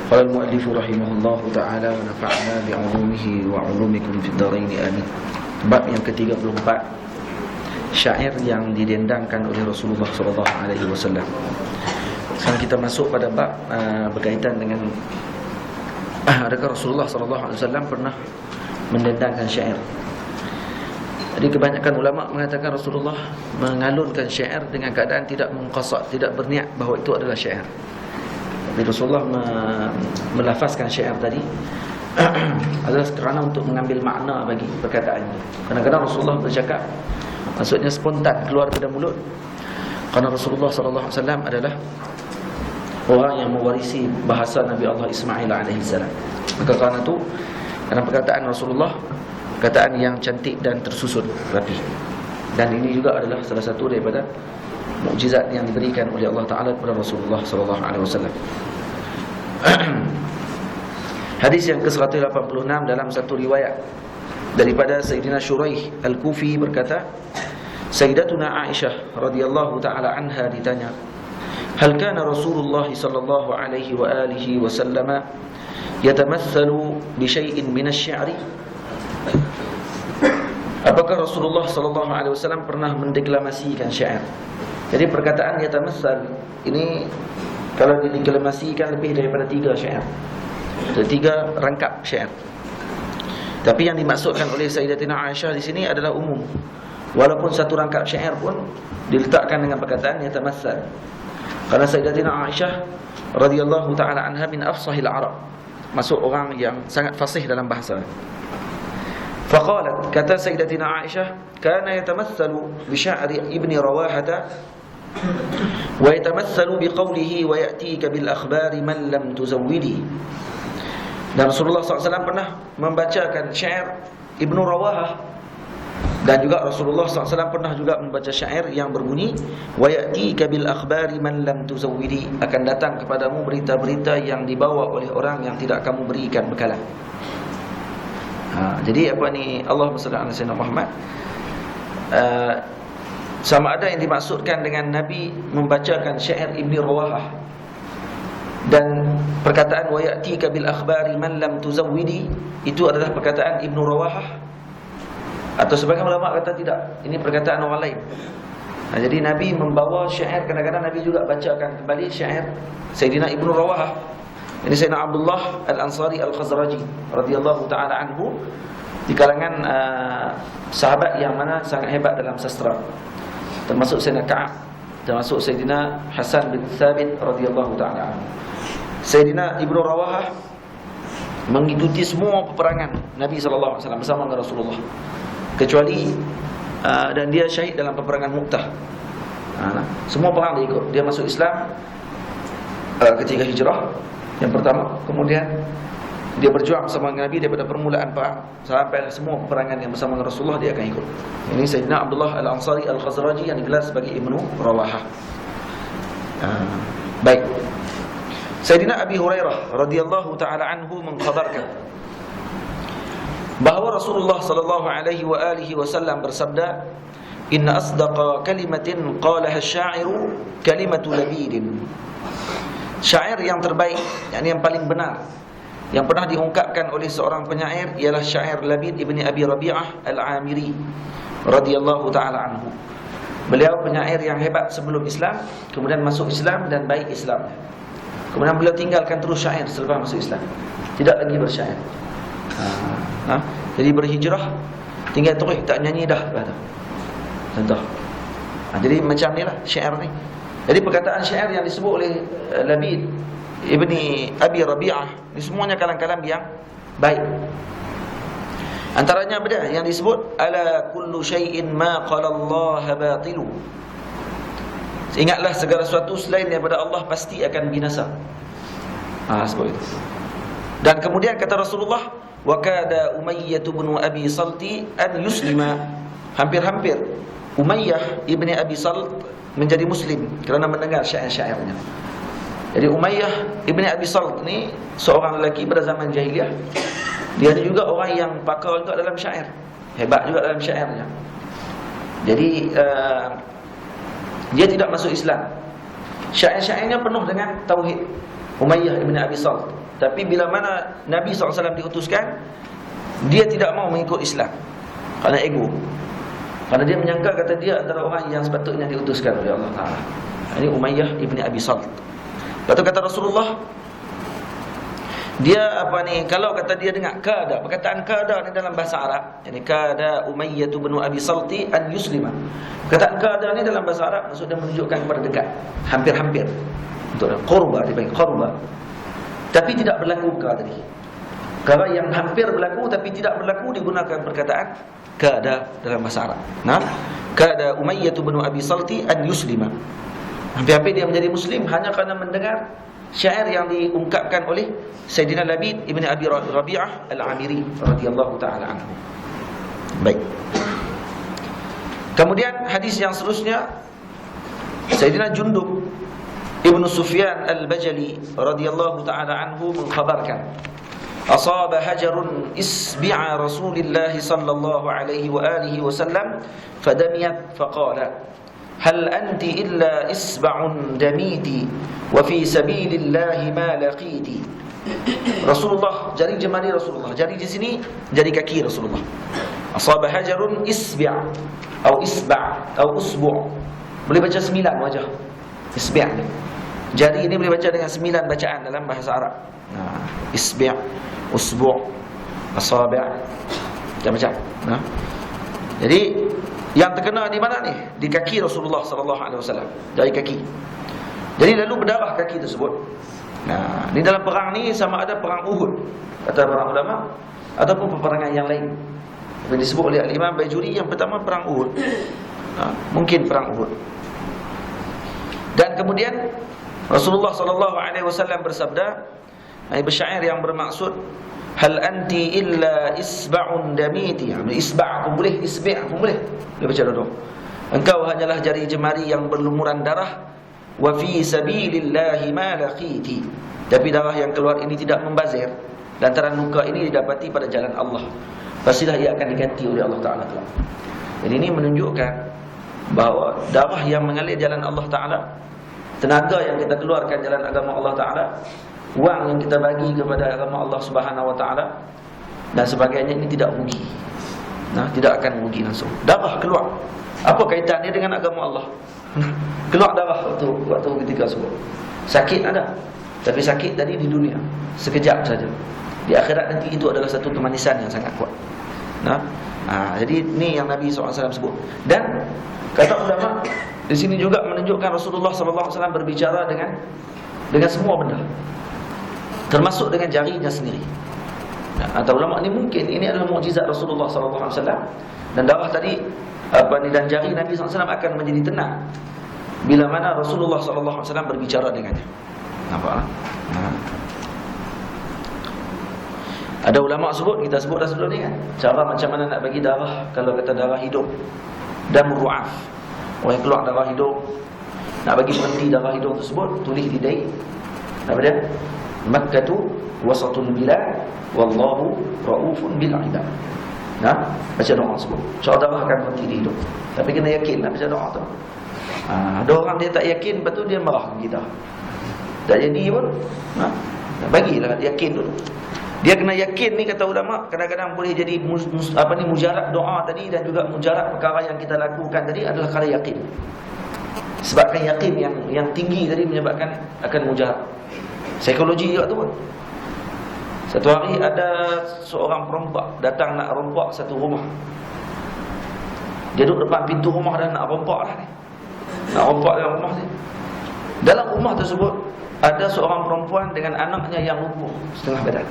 Qala al-mu'allif rahimahullah ta'ala wa nafa'na bi'ulumihi wa 'ulumikum fid dharain amin. Bab yang ke-34, syair yang didendangkan oleh Rasulullah sallallahu alaihi wasallam. Sekarang kita masuk pada bab berkaitan dengan adakah Rasulullah sallallahu alaihi wasallam pernah mendendangkan syair. Jadi kebanyakan ulama mengatakan Rasulullah mengalunkan syair dengan keadaan tidak mengqasad, tidak berniat bahawa itu adalah syair. Tapi Rasulullah melafazkan syair tadi adalah kerana untuk mengambil makna bagi perkataannya. Kadang-kadang Rasulullah bercakap, maksudnya spontan keluar dari mulut, kerana Rasulullah sallallahu alaihi wasallam adalah orang yang mewarisi bahasa Nabi Allah Ismail alaihi salam. Maka kerana itu, dalam perkataan Rasulullah, perkataan yang cantik dan tersusun rapi. Dan ini juga adalah salah satu daripada mukjizat yang diberikan oleh Allah Ta'ala kepada Rasulullah sallallahu alaihi wasallam. Hadis yang ke-186 dalam satu riwayat daripada Sayyidina Shuraih Al-Kufi berkata, Sayyidatuna Aisyah radhiyallahu ta'ala anha ditanya, hal kana Rasulullah sallallahu alaihi wa alihi wasallam yatamathalu bi syai'in min asy-syi'ri? Apakah Rasulullah sallallahu alaihi wasallam pernah mendeklamasikan syair? Jadi perkataan yatamassal ini kalau dideklamasikan lebih daripada 3 syair. Ada 3 rangkap syair. Tapi yang dimaksudkan oleh Sayyidatina Aisyah di sini adalah umum. Walaupun satu rangkap syair pun diletakkan dengan perkataan yatamassal. Karena Sayyidatina Aisyah radhiyallahu taala anha min afsahil Arab, masuk orang yang sangat fasih dalam bahasa. Faqalat, kata Sayyidatina Aisyah, kana yatamathalu bi sya'ri ibni Rawahata wa yatamathalu bi qawlihi wa ya'tika bil akhbari man lam tuzawwidi. Dan Rasulullah SAW pernah membacakan syair Ibnu Rawahah, dan juga Rasulullah SAW pernah juga membaca syair yang berbunyi wa ya'tika bil akhbari man lam tuzawwidi, akan datang kepadamu berita-berita yang dibawa oleh orang yang tidak kamu berikan bekalan. Jadi apa ni, Allahumma salli ala sayyidina Muhammad, sama ada yang dimaksudkan dengan Nabi membacakan syair Ibni Rawahah dan perkataan wa ya'tika bil akhbari man lam tuzawwidi itu adalah perkataan Ibnu Rawahah, atau sebagian ulama kata tidak, ini perkataan orang lain. Jadi Nabi membawa syair, kadang-kadang Nabi juga bacakan kembali syair Sayyidina Ibnu Rawahah. Ini Sayyidina Abdullah Al-Ansari Al-Khazraji radhiyallahu ta'ala anhu, di kalangan sahabat yang mana sangat hebat dalam sastra, termasuk Sayyidina Ka'ab, termasuk Sayyidina Hasan bin Thabit radhiyallahu ta'ala anhu. Sayyidina Ibnu Rawahah mengikuti semua peperangan Nabi sallallahu alaihi wasallam bersama dengan Rasulullah, kecuali dan dia syahid dalam peperangan Mu'tah. Semua perang dia ikut. Dia masuk Islam ketika hijrah yang pertama, kemudian dia berjuang bersama Nabi daripada permulaan perang sampai semua peperangan yang bersama dengan Rasulullah dia akan ikut. Ini Sayyidina Abdullah Al-Ansari Al-Khazraji yang digelar sebagai Ibnu Rawahah. Baik. Sayyidina Abi Hurairah radhiyallahu taala anhu mengkhabarkan bahawa Rasulullah sallallahu alaihi wa alihi wasallam bersabda, inna asdaqa kalimatin qalaha asy-sya'iru kalimatu labidin. Syair yang terbaik, yakni yang paling benar, yang pernah diungkapkan oleh seorang penyair ialah syair Labid ibni Abi Rabi'ah Al-Amiri radhiyallahu ta'ala anhu. Beliau penyair yang hebat sebelum Islam, kemudian masuk Islam dan baik Islam. Kemudian beliau tinggalkan terus syair selepas masuk Islam, tidak lagi bersyair. Jadi berhijrah, tinggal terus, tak nyanyi dah kata. Contoh. Jadi macam ni lah syair ni. Jadi perkataan syair yang disebut oleh Labid ibni Abi Rabi'ah ini semuanya kalam-kalam yang baik. Antaranya benda yang disebut ala kullu syai'in ma qala Allah batilu. Ingatlah segala sesuatu selain daripada Allah pasti akan binasa. Sebut itu. Dan kemudian kata Rasulullah, wa kada Umayyah bin Abi Salti an yuslima. Hampir-hampir Umayyah ibni Abi Salt menjadi muslim kerana mendengar syair-syairnya. Jadi Umayyah ibni Abi Salt ni seorang lelaki pada zaman jahiliyah. Dia juga orang yang pakar juga dalam syair, hebat juga dalam syairnya. Jadi dia tidak masuk Islam Syair-syairnya penuh dengan tauhid. Umayyah ibn Abi Salt. Tapi bila mana Nabi SAW diutuskan, dia tidak mau mengikut Islam kerana ego. Kerana dia menyangka kata dia antara orang yang sepatutnya diutuskan oleh Allah Ta'ala. Ini Umayyah ibn Abi Salt. Lepas tu kata Rasulullah, dia kalau kata dia dengar kada, perkataan kada ni dalam bahasa Arab, yani kada Umayyah bin Abi Salti an yuslima. Perkataan kada ni dalam bahasa Arab maksudnya menunjukkan kepada dekat, hampir-hampir. Untuk qurba, dipanggil qurba. Tapi tidak berlaku kada tadi. Kalau yang hampir berlaku tapi tidak berlaku digunakan perkataan kada dalam bahasa Arab. Nah, kada Umayyah bin Abi Salti an yuslima. Hampir-hampir dia menjadi muslim hanya kerana mendengar syair yang diungkapkan oleh Sayyidina Labid ibn Abi Rabi'ah Al-Amiri radhiyallahu ta'ala anhu. Baik. Kemudian hadis yang seterusnya, Sayyidina Jundub ibn Sufyan Al-Bajali radhiyallahu ta'ala anhu mengkhabarkan, asaba hajarun isbi'a Rasulillah sallallahu alaihi wa alihi wasallam fadamiyat faqala hal anti illa isba'un damiti wa fi sabilillahi ma laqiti. Rasulullah, jari jemari Rasulullah, jari di sini jari kaki Rasulullah. Asaba hajarun isbi' atau isba' atau usbu'. Boleh baca 9 wajah. Isbi' jari ini boleh baca dengan 9 bacaan dalam bahasa Arab. Nah, isbi', usbu', asabi', macam-macam. Nah. Jadi yang terkena di mana ni? Di kaki Rasulullah sallallahu alaihi wasallam, dari kaki. Jadi lalu berdarah kaki tersebut. Nah, di dalam perang ni sama ada perang Uhud kata para ulama ataupun peperangan yang lain. Yang disebut oleh Imam Bajuri yang pertama perang Uhud. Mungkin perang Uhud. Dan kemudian Rasulullah sallallahu alaihi wasallam bersabda, bersyair yang bermaksud hal anti illa isba'un damiti. Isba' pun boleh, isbi' pun boleh. Dia baca dulu. Engkau hanyalah jari jemari yang berlumuran darah. Wa fi sabilillahi ma laqiti. Tapi darah yang keluar ini tidak membazir. Lantaran luka ini didapati pada jalan Allah. Pastilah ia akan diganti oleh Allah Ta'ala. Jadi ini menunjukkan bahawa darah yang mengalir jalan Allah Ta'ala, tenaga yang kita keluarkan jalan agama Allah Ta'ala, wang yang kita bagi kepada agama Allah Subhanahu Wa Ta'ala dan sebagainya, ini tidak rugi. Nah, tidak akan rugi langsung. Darah keluar. Apa kaitan dia dengan agama Allah? Keluar darah waktu ketika sebut. Sakit ada. Tapi sakit tadi di dunia, sekejap saja. Di akhirat nanti itu adalah satu kemanisan yang sangat kuat. Nah, jadi ini yang Nabi SAW sebut. Dan kata ulama di sini juga menunjukkan Rasulullah SAW berbicara dengan semua benda, termasuk dengan jarinya sendiri. Kata ulama ini mungkin ini adalah mukjizat Rasulullah SAW. Dan darah tadi dan jari Nabi SAW akan menjadi tenang bila mana Rasulullah SAW berbicara dengannya. Nampak? Ada ulama sebut, kita sebut dah sebelum ni kan, cara macam mana nak bagi darah. Kalau kata darah hidung, damur ru'af, orang yang keluar darah hidung, nak bagi berhenti darah hidung tersebut, tulis di dahi apa dia? Makkatu wasatul bilad wallahu raufun bil ibad. Nah, baca doa sebut, so darah akan berhenti di hidung. Tapi kena yakin nak baca doa tu. Ada orang dia tak yakin, lepas tu dia marah kita, tak jadi pun. Bagilah yakin dulu. Dia kena yakin ni, kata ulama, kadang-kadang boleh jadi mujarab doa tadi dan juga mujarab perkara yang kita lakukan tadi adalah kerana yakin. Sebabkan yakin yang tinggi tadi menyebabkan akan mujarab. Psikologi juga tu pun. Satu hari ada seorang perompak datang nak rompak satu rumah. Dia duduk depan pintu rumah dan nak rompak dah ni. Nak rompak dalam rumah ni. Dalam rumah tersebut ada seorang perempuan dengan anaknya yang lumpuh setengah badan.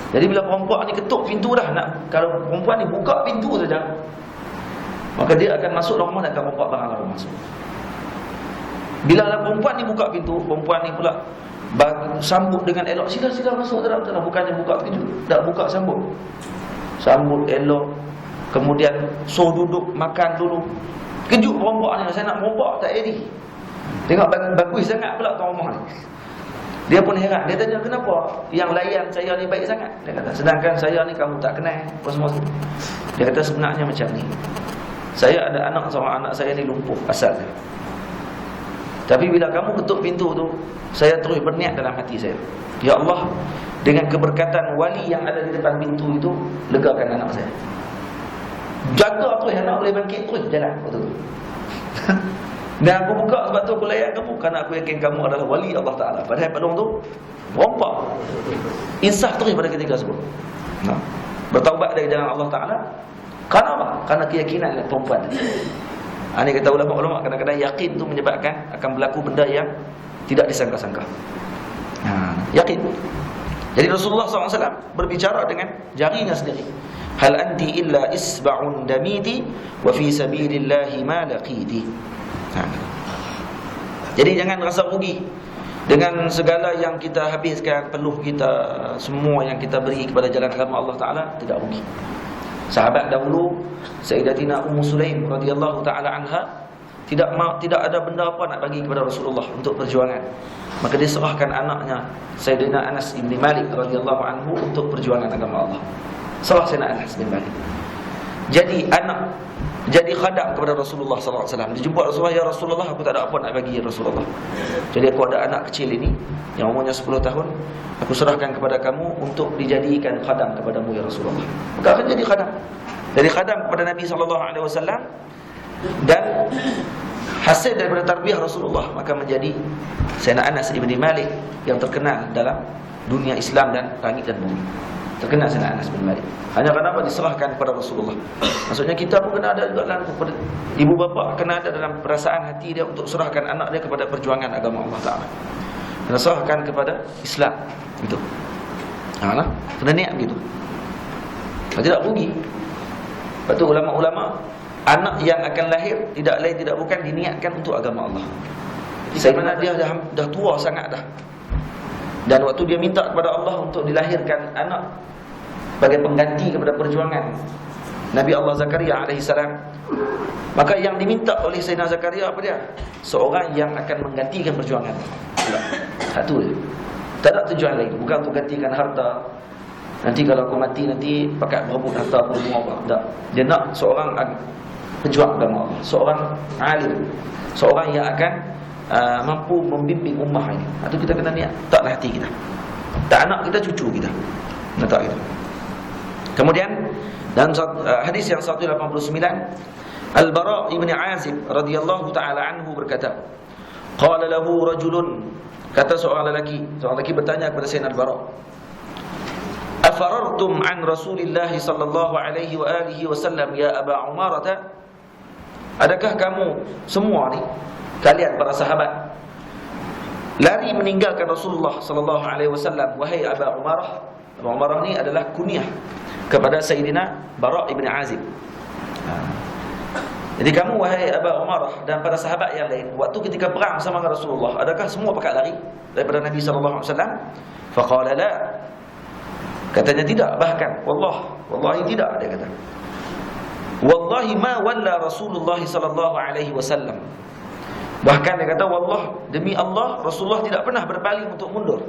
Jadi bila perempuan ni ketuk pintu dah, kalau perempuan ni buka pintu saja, maka dia akan masuk dalam rumah dan akan rompak barang dalam masuk. Bila perempuan ni buka pintu, perempuan ni pula sambut dengan elok, sila masuk dalam. Bukannya buka pintu, tak buka, sambut elok. Kemudian suruh duduk makan dulu. Kejut perempuan ni, saya nak rompak tak jadi. Tengok bagus sangat pula tuan rumah ni. Dia pun heran. Dia tanya, kenapa yang layan saya ni baik sangat? Dia kata, sedangkan saya ni kamu tak kenal apa semua. Dia kata, sebenarnya macam ni. Saya ada seorang anak saya ni lumpuh asalnya. Tapi bila kamu ketuk pintu tu, saya terus berniat dalam hati saya, ya Allah, dengan keberkatan wali yang ada di depan pintu itu, legakan anak saya. Jaga terus anak boleh bangkit terus jalan waktu tu. Dan aku buka sebab tu aku layan kamu, kerana aku yakin kamu adalah wali Allah Ta'ala. Padahal pelong tu rompak, insaf terus pada ketika tersebut. Bertaubat dari jalan Allah Ta'ala. Kerana apa? Kerana keyakinan perempuan. Ini kata ulama-ulama, kadang-kadang yakin tu menyebabkan akan berlaku benda yang tidak disangka-sangka. Yakin. Jadi Rasulullah SAW berbicara dengan jarinya sendiri. Hal anti illa isba'un damiti wa fi sabilillahi ma laqiti. Jadi jangan rasa rugi dengan segala yang kita habiskan, peluh kita, semua yang kita beri kepada jalan agama Allah Ta'ala, tidak rugi. Sahabat dahulu, Sayyidatina Ummu Sulaim radhiyallahu ta'ala anha, tidak ada benda apa nak bagi kepada Rasulullah untuk perjuangan. Maka dia serahkan anaknya Sayyidina Anas bin Malik radhiyallahu anhu untuk perjuangan agama Allah. Serah Sayyidina Anas bin Malik. Jadi anak jadi khadam kepada Rasulullah sallallahu alaihi wasallam. Dia jumpa Rasulullah, ya Rasulullah, aku tak ada apa nak bagi Rasulullah. Jadi aku ada anak kecil ini yang umurnya 10 tahun. Aku serahkan kepada kamu untuk dijadikan khadam kepadamu ya Rasulullah. Maka akan jadi khadam. Jadi khadam kepada Nabi sallallahu alaihi wasallam, dan hasil daripada tarbiyah Rasulullah maka menjadi Sayyidina Anas bin Malik yang terkenal dalam dunia Islam dan langit dan bumi. Terkenal Sayyidina Anas bin Malik. Hanya kenapa diserahkan kepada Rasulullah. Maksudnya kita pun kena ada juga dalam ibu bapa, kena ada dalam perasaan hati dia untuk serahkan anak dia kepada perjuangan agama Allah Ta'ala. Kena serahkan kepada Islam. Itu. Kena niat begitu. Tidak rugi. Lepas tu ulama-ulama, anak yang akan lahir tidak lain tidak bukan diniatkan untuk agama Allah. Sebagaimana dia dah tua sangat dah. Dan waktu dia minta kepada Allah untuk dilahirkan anak sebagai pengganti kepada perjuangan Nabi Allah Zakaria alaihissalam, maka yang diminta oleh Sayyidina Zakaria apa dia? Seorang yang akan menggantikan perjuangan. Satu je. Tak ada tujuan lain. Bukan untuk gantikan harta. Nanti kalau aku mati nanti pakai berebut harta aku semua apa. Tak. Dia nak seorang pejuang agama Allah, seorang alim, seorang yang akan mampu membimbing ummah ini. Itu kita kena niat. Taklah hati kita. Tak anak kita, cucu kita. Tak kita. Kemudian dalam hadis yang 189, Al-Bara' ibn Azib radhiyallahu ta'ala anhu berkata, qala lahu rajulun, kata seorang lelaki bertanya kepada Sayyidina Al-Bara', afarartum an Rasulillah sallallahu alaihi wa alihi wasallam ya Aba Umarah? Adakah kamu semua ni, kalian para sahabat, lari meninggalkan Rasulullah sallallahu alaihi wasallam wahai Aba Umarah? Aba Umarah ni adalah kunyah kepada Sayyidina Bara' ibn Azib. Jadi kamu wahai Aba Umarah dan para sahabat yang lain, waktu ketika perang bersama dengan Rasulullah, adakah semua pakat lari daripada Nabi sallallahu alaihi wasallam? Faqala la. Katanya tidak, bahkan wallahi tidak, dia kata. Wallahi ma walla Rasulullah sallallahu alaihi wasallam. Bahkan dia kata, wallah, demi Allah, Rasulullah tidak pernah berpaling untuk mundur.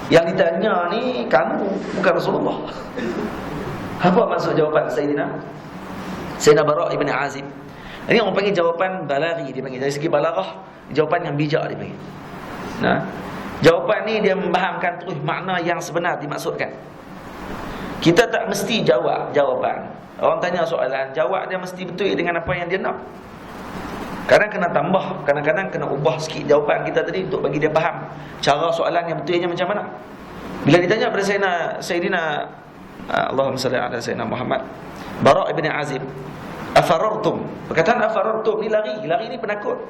Yang ditanya ni kamu, bukan Rasulullah. Apa maksud jawapan Sayyidina Bara' ibn Azib? Ini orang panggil jawapan balaghi, dia panggil. Dari segi balaghah, jawapan yang bijak dia panggil. Jawapan ni dia memfahamkan terus makna yang sebenar dimaksudkan. Kita tak mesti jawab jawapan. Orang tanya soalan, jawab dia mesti betul dengan apa yang dia nak. Kadang kena tambah, kadang-kadang kena ubah sikit jawapan kita tadi untuk bagi dia faham cara soalan yang betulnya macam mana. Bila ditanya pada Sayyidina Allahumma salli ala Sayyidina Muhammad, Bara' ibn Azib, afarartum. Perkataan afarartum ni lari ni penakut.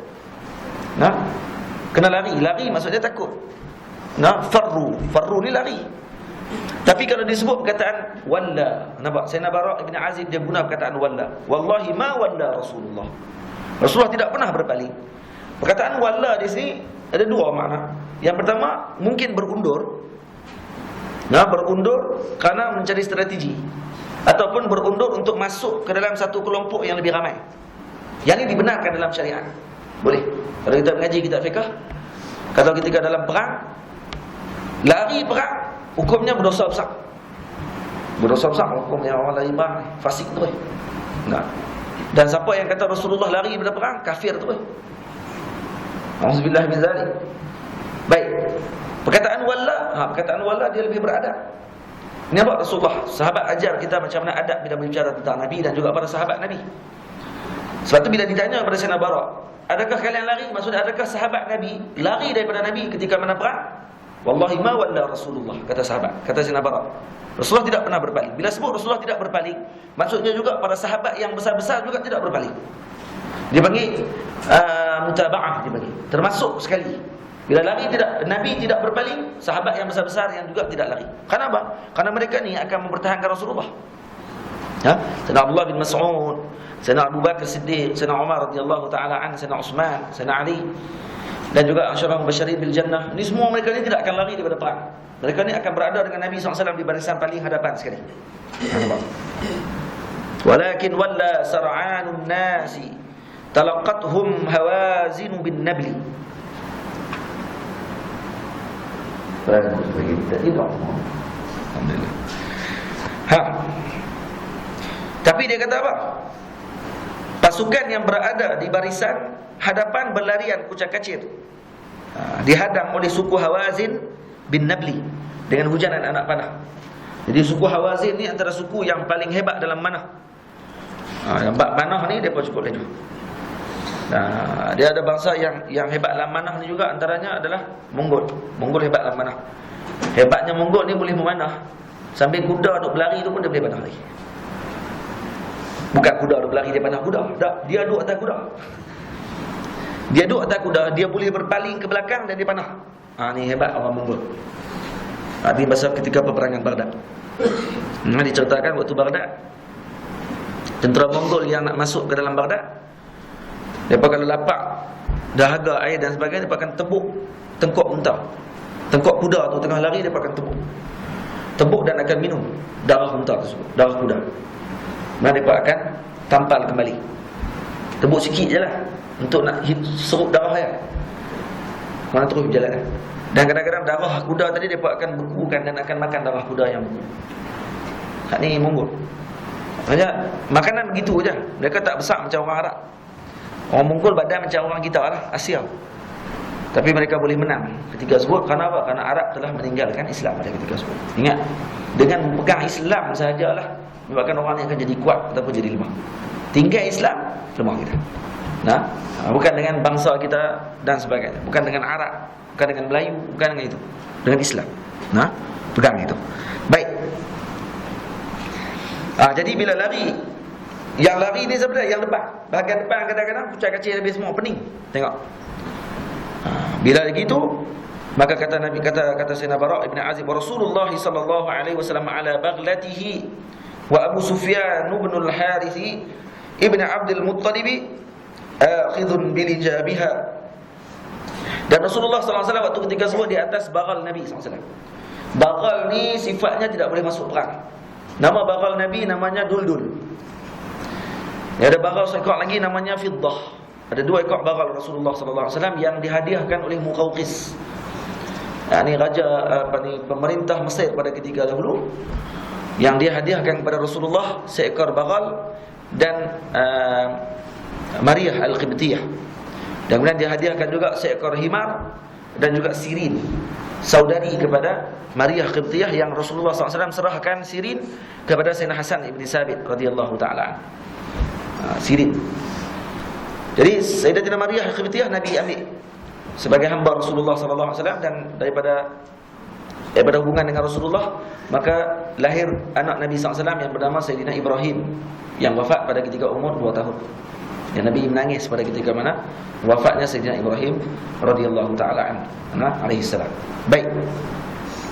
Kena lari maksudnya takut. Farru ni lari. Tapi kalau disebut perkataan walla, nampak Sayyidina Bara' ibn Azib dia guna perkataan walla. Wallahi ma walla Rasulullah. Rasulullah tidak pernah berpaling. Perkataan walla di sini ada dua makna. Yang pertama, mungkin berundur. Berundur kerana mencari strategi, ataupun berundur untuk masuk ke dalam satu kelompok yang lebih ramai. Yang ini dibenarkan dalam syariat. Boleh. Kalau kita mengaji kitab fiqh, kalau ketika dalam perang, lari perang, hukumnya berdosa besar. Berdosa besar hukumnya orang lari perang, fasik terus. Dan siapa yang kata Rasulullah lari daripada perang, kafir terus. Auzubillah min zalik. Baik. Perkataan walla dia lebih beradab. Ini apa Rasulullah? Sahabat ajar kita macam mana adab bila berbicara tentang Nabi dan juga para sahabat Nabi. Sebab tu bila ditanya kepada Sayyidina Bara, adakah kalian lari? Maksudnya adakah sahabat Nabi lari daripada Nabi ketika mana perang? Wallahi ma walla Rasulullah, kata sahabat, kata Sayyidina Bara. Rasulullah tidak pernah berpaling. Bila sebut Rasulullah tidak berpaling, maksudnya juga para sahabat yang besar-besar juga tidak berpaling. Dia panggil mutaba'ah, dia panggil. Termasuk sekali. Bila lari tidak, Nabi tidak berpaling, sahabat yang besar-besar yang juga tidak lari. Kenapa? Karena mereka ni akan mempertahankan Rasulullah. Sayyidina Abdullah bin Mas'ud, Sayyidina Abu Bakar Siddiq, Sayyidina Umar radhiyallahu taala an, Sayyidina Utsman, Sayyidina Ali dan juga Asyarah Mubasysyirin bil Jannah. Ini semua mereka ni tidak akan lari daripada perang. Mereka ni akan berada dengan Nabi SAW di barisan paling hadapan sekali. Walakin walla sar'anun nasi talaqathum hawazin bin nabli. Alhamdulillah. Tapi dia kata apa? Pasukan yang berada di barisan hadapan berlarian kucak-kacir, dihadang oleh suku Hawazin bin Nabli dengan hujanan anak panah. Jadi suku Hawazin ni antara suku yang paling hebat dalam manah. Yang bab manah ni depa cukup laju. Dia ada bangsa yang hebat dalam manah ni juga, antaranya adalah Mongol. Mongol hebat dalam manah. Hebatnya Mongol ni boleh memanah sambil kuda duk berlari tu pun dia boleh panah lagi. Bukan kuda duk berlari dia panah kuda. Tak, dia duduk atas kuda. Dia duduk atas kuda, dia boleh berpaling ke belakang dan dia panah. Ni hebat orang Mongol. Ini masa ketika peperangan Baghdad. Diceritakan waktu Baghdad, tentera Mongol yang nak masuk ke dalam Baghdad, mereka kalau lapak dahaga, air dan sebagainya, mereka akan tebuk tengkok unta. Tengkok kuda tu tengah lari, mereka akan tebuk. Tebuk dan akan minum darah unta tersebut, darah kuda. Mereka akan tampal kembali. Tebuk sikit je lah untuk nak serut darah dia. Mana terus berjalan. Dan kadang-kadang darah kuda tadi mereka akan bekukan dan akan makan darah kuda yang beku. Hak ni Mongol. Maksudnya makanan begitu je. Mereka tak besar macam orang Arab. Orang Mongol badan macam orang kita lah, Asia. Tapi mereka boleh menang ketika sebut. Kerana apa? Kerana Arab telah meninggalkan Islam pada ketika sebut. Ingat, dengan memegang Islam sahajalah menyebabkan orang yang akan jadi kuat ataupun jadi lemah. Tinggal Islam, lemah kita. Bukan dengan bangsa kita dan sebagainya. Bukan dengan Arab, bukan dengan Melayu, bukan dengan itu. Dengan Islam. Pegang itu. Baik. Jadi bila lari, yang lari ni sebenarnya yang depan. Bahagian depan kadang-kadang kucak kacir habis semua, pening. Tengok. Bila begitu, maka kata Nabi, kata Sayyidina Bara' ibn Azib, Rasulullah sallallahu alaihi wasallam ala baghlatihi wa Abu Sufyan ibn al-Harith ibn Abdul Muttalib akhidhun bilijabiha. Dan Rasulullah sallallahu alaihi wasallam waktu ketika semua di atas bagal Nabi sallallahu alaihi wasallam. Bagal ni sifatnya tidak boleh masuk perang. Nama bagal Nabi namanya Duldul. Ada bagal seekor lagi namanya Fiddah. Ada 2 ekor bagal Rasulullah sallallahu alaihi wasallam yang dihadiahkan oleh Muqawqis. Ini raja pemerintah Mesir pada ketika dahulu, yang dia hadiahkan kepada Rasulullah seekor bagal dan Maryah Al-Qibtiyah. Dan kemudian dia hadiahkan juga seekor himar dan juga sirin, saudari kepada Maryah Qibtiyah, yang Rasulullah SAW serahkan sirin kepada Sayyidina Hasan ibn Sabit radhiyallahu taala. Sirin. Jadi Sayyidatina Maryah Qibtiyah Nabi ambil sebagai hamba Rasulullah sallallahu alaihi wasallam, dan daripada hubungan dengan Rasulullah maka lahir anak Nabi sallallahu alaihi wasallam yang bernama Sayyidina Ibrahim, yang wafat pada ketika umur 2 tahun. Yang Nabi menangis pada ketika mana wafatnya Sayyidina Ibrahim radhiyallahu taala alaihi salam. Baik.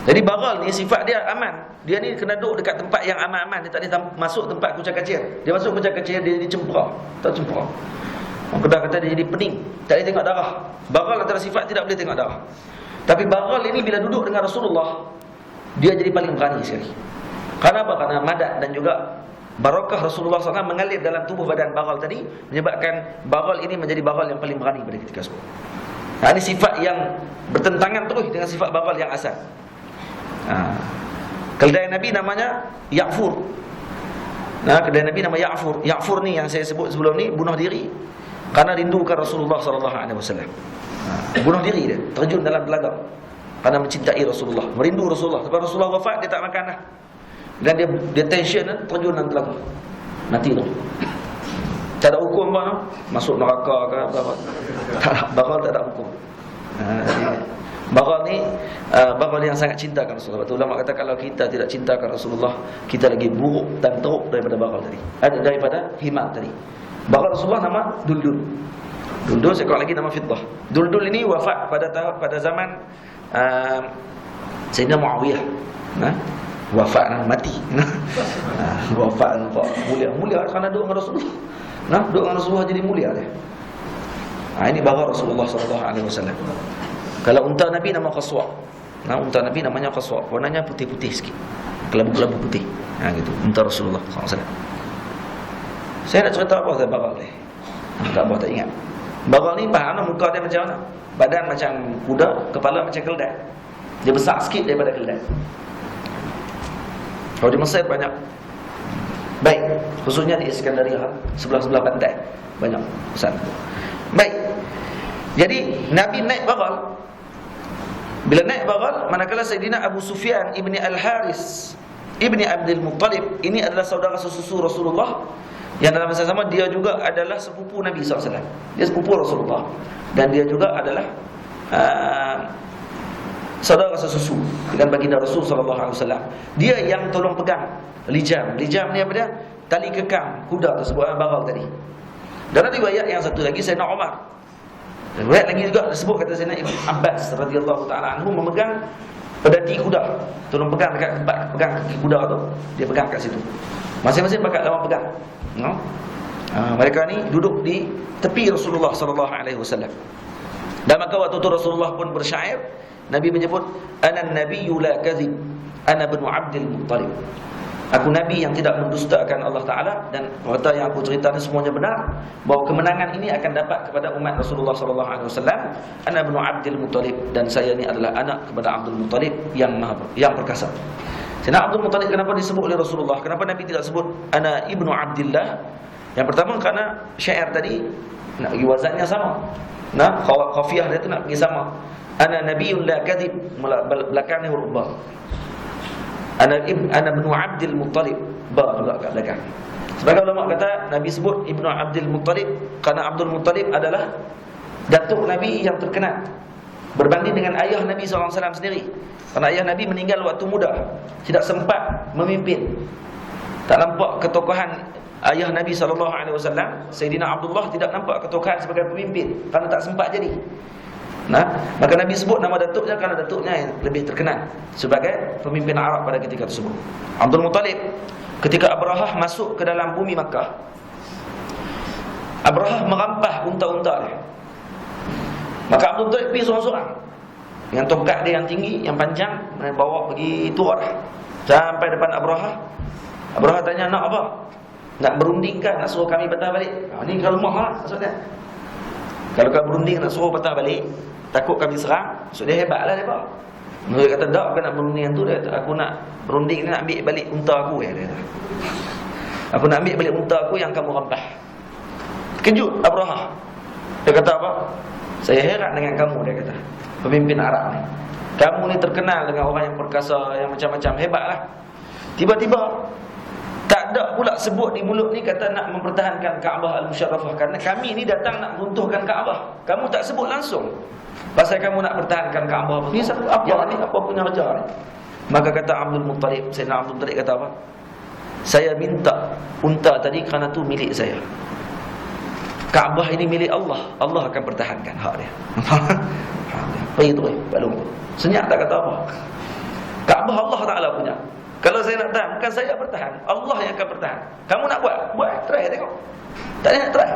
Jadi bagal ni sifat dia aman. Dia ni kena duduk dekat tempat yang aman-aman. Dia tak boleh masuk tempat kucak kacir. Dia masuk kucak kacir, dia jadi cempera. Tak cempera. Orang Kedah kata dia jadi pening, tak boleh tengok darah. Bagal antara sifat tidak boleh tengok darah. Tapi bagal ini bila duduk dengan Rasulullah, dia jadi paling berani sekali. Kerana apa? Kerana madat dan juga barakah Rasulullah SAW mengalir dalam tubuh badan bagal tadi, menyebabkan bagal ini menjadi bagal yang paling berani pada ketika itu. Ini sifat yang bertentangan terus dengan sifat bagal yang asal. Keledai Nabi namanya Ya'fur. Keledai Nabi nama Ya'fur. Ya'fur ni yang saya sebut sebelum ni bunuh diri. Karena rindukan Rasulullah sallallahu alaihi wasallam. Bunuh diri dia, terjun dalam telaga karena mencintai Rasulullah, merindu Rasulullah. Lepas Rasulullah wafat, dia tak makan dah. Dan dia tension, terjun dalam telaga. Mati tu. Tak ada hukum apa, masuk neraka ke apa. Tak ada, bakal tak ada hukum. Bakal yang sangat cintakan Rasulullah. Betul, ulama kata kalau kita tidak cintakan Rasulullah, kita lagi buruk dan teruk daripada bakal tadi. Ada daripada himar tadi. Bakal Rasulullah nama Duldul. Duldul sekarang lagi nama Fiddah. Duldul ini wafat pada zaman Sayyidina Muawiyah. Wafat, mati. Wafat nampak mulia kerana duduk dengan Rasulullah. Duduk dengan Rasulullah jadi mulia dia. Ini bakal Rasulullah sallallahu alaihi wasallam. Kalau unta Nabi nama Qaswa. Unta Nabi namanya Qaswa. Warnanya putih-putih sikit. Kelabu-kelabu putih. Gitu. Unta Rasulullah sallallahu alaihi wasallam. Saya nak cerita apa tentang bakal ni? Tak apa, tak ingat. Bakal ni faham muka dia macam mana? Badan macam kuda, kepala macam keldai. Dia besar sikit daripada keldai. Kalau di Mesir banyak. Baik, khususnya di Iskandaria, sebelah-sebelah pantai banyak besar. Baik. Jadi Nabi naik bakal. Bila naik bakal, manakala Sayyidina Abu Sufyan ibni Al-Haris ibni Abdul Muttalib, ini adalah saudara sesusu Rasulullah, yang dalam masa sama dia juga adalah sepupu Nabi SAW. Dia sepupu Rasulullah, dan dia juga adalah saudara sesusu dengan baginda Rasul SAW. Dia yang tolong pegang lijam. Lijam ni apa dia? Tali kekang kuda tersebut, bakal tadi. Dan ada riwayat yang satu lagi, Sayyidina Umar. Riwayat lagi juga disebut kata Sayyidina Ibn Abbas radhiyallahu ta'ala anhu memegang pedati kuda, tolong pegang dekat pegang kaki kuda tu, dia pegang kat situ. Masing-masing pakai lawan pegang. Mereka ni duduk di tepi Rasulullah sallallahu alaihi wasallam. Dan maka waktu tu Rasulullah pun bersyair, Nabi menyebut ana nabiyyu la kadzib, ana ibnu Abdul Muttalib. Aku Nabi yang tidak mendustakan Allah Ta'ala, dan kata yang aku ceritakan semuanya benar, bahawa kemenangan ini akan dapat kepada umat Rasulullah SAW. Ana ibnu Abdul Muttalib, dan saya ini adalah anak kepada Abdul Muttalib yang perkasa. Sayyidina Abdul Muttalib kenapa disebut oleh Rasulullah? Kenapa Nabi tidak sebut ana ibnu Abdillah? Yang pertama kerana syair tadi nak bagi wazannya sama. Qafiyah dia tu nak pergi sama. Ana nabiyyun la kadhib, belakangnya huruf ba. Ana ibnu Abdul Muttalib, ba juga kat belakang. Sebagai ulama kata Nabi sebut ibnu Abdul Muttalib kerana Abdul Muttalib adalah datuk Nabi yang terkenal berbanding dengan ayah Nabi SAW sendiri. Kerana ayah Nabi meninggal waktu muda, tidak sempat memimpin. Tak nampak ketokohan ayah Nabi SAW. Sayyidina Abdullah tidak nampak ketokohan sebagai pemimpin kerana tak sempat jadi. Maka Nabi sebut nama datuknya kerana datuknya yang lebih terkenal sebagai pemimpin Arab pada ketika tersebut. Abdul Muttalib, ketika Abrahah masuk ke dalam bumi Makkah, Abrahah merampah unta-unta dia. Maka Abdul Muttalib pergi seorang-seorang dengan tongkat dia yang tinggi, yang panjang, bawa pergi turun sampai depan Abrahah. Abrahah tanya, nak apa? Nak berundingkan, nak suruh kami patah balik? Ini kalau lemah lah maksudnya. Kalau kau berunding nak suruh patah balik, takut kami serang, maksud dia hebat lah mereka. Mereka kata, tak, bukan nak berunding tu. Dia kata, aku nak berunding ni, nak ambil balik unta aku. Dia kata, aku nak ambil balik unta aku yang kamu rampah. Kejut Abrahah. Dia kata apa? Saya heran dengan kamu, dia kata, pemimpin Arab ni. Kamu ni terkenal dengan orang yang perkasa, yang macam-macam, hebatlah. Tiba-tiba tak ada pula sebut di mulut ni kata nak mempertahankan Kaabah Al-Musharrafah, kerana kami ni datang nak runtuhkan Kaabah. Kamu tak sebut langsung pasal kamu nak pertahankan Kaabah. Ni apa ni? Apa punya kerja ni? Maka kata Abdul Muttalib, Sayyidina Abdul Muttalib kata apa? Saya minta unta tadi kerana tu milik saya. Kaabah ini milik Allah. Allah akan pertahankan hak dia. Pergi tu, balung tu. Senyap tak kata apa. Kaabah Allah Ta'ala punya. Kalau saya nak tahan, bukan saya bertahan, Allah yang akan bertahan. Kamu nak buat, try tengok. Tak ada nak try,